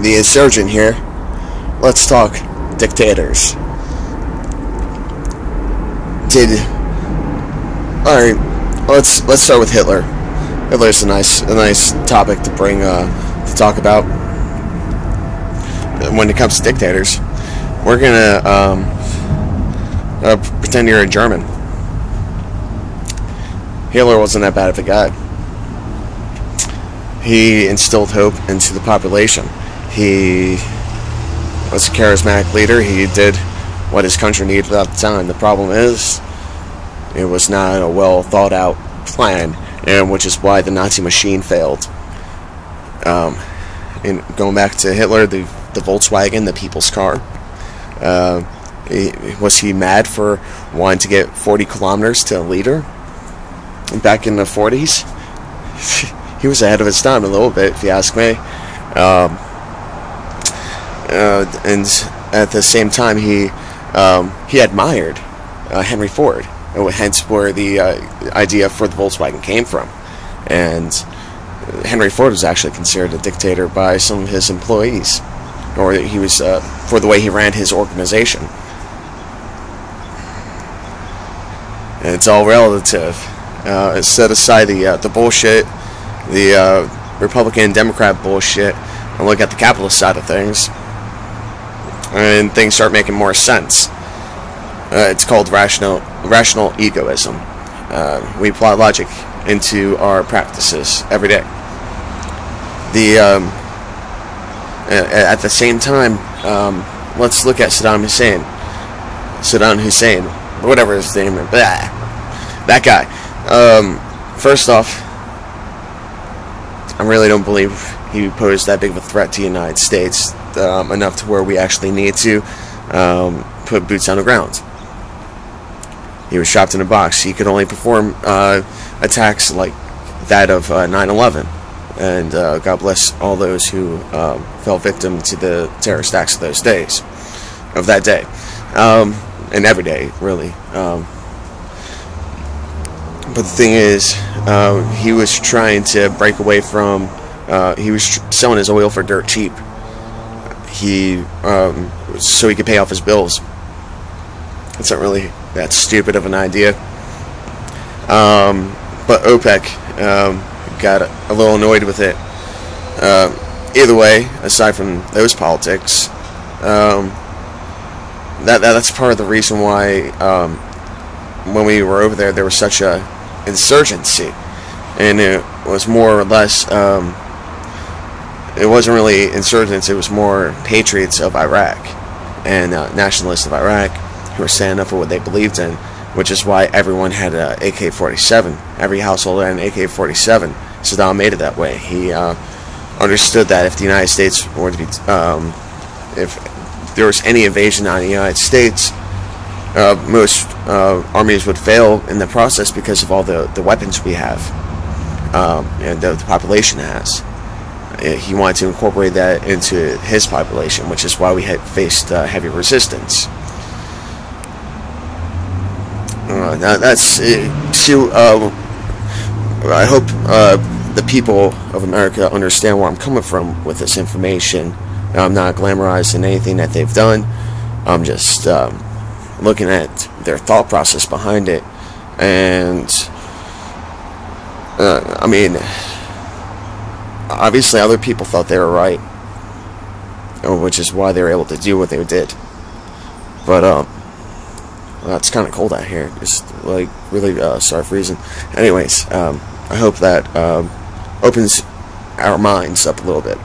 the insurgent here. Let's talk dictators. Alright, let's start with Hitler. Hitler's a nice topic to bring to talk about. When it comes to dictators, we're gonna pretend you're a German. Hitler wasn't that bad of a guy. He instilled hope into the population. He was a charismatic leader. He did what his country needed at the time. The problem is, it was not a well thought out plan, and which is why the Nazi machine failed. And going back to Hitler, the Volkswagen, the people's car, was he mad for wanting to get 40 kilometers to a liter back in the 40s? He was ahead of his time a little bit, if you ask me. And at the same time, he admired Henry Ford, hence where the idea for the Volkswagen came from. And Henry Ford was actually considered a dictator by some of his employees, or he was for the way he ran his organization. And it's all relative. Set aside the bullshit, the Republican and Democrat bullshit, and look at the capitalist side of things, and things start making more sense. It's called rational egoism. We apply logic into our practices every day. At the same time, let's look at Saddam Hussein, whatever his name is, that guy. First off, I really don't believe he posed that big of a threat to the United States, enough to where we actually need to put boots on the ground. He was trapped in a box. He could only perform attacks like that of 9/11, and God bless all those who fell victim to the terrorist acts of those days, of that day, and every day, really. But the thing is, he was trying to break away from. He was selling his oil for dirt cheap. So he could pay off his bills. It's not really that stupid of an idea. But OPEC got a little annoyed with it. Either way, aside from those politics, that's part of the reason why when we were over there was such a insurgency, and it was more or less. It wasn't really insurgents, it was more patriots of Iraq and nationalists of Iraq who were standing up for what they believed in, which is why everyone had an AK-47. Every household had an AK-47. Saddam made it that way. He understood that if the United States were to be, if there was any invasion on the United States, most armies would fail in the process because of all the weapons we have, and the population has. He wanted to incorporate that into his population, which is why we had faced heavy resistance. That's I hope the people of America understand where I'm coming from with this information. I'm not glamorizing anything that they've done. I'm just looking at their thought process behind it, and I mean, obviously other people thought they were right, which is why they were able to do what they did. But well, it's kind of cold out here. Just like really sorry for freezing. Anyways, I hope that opens our minds up a little bit.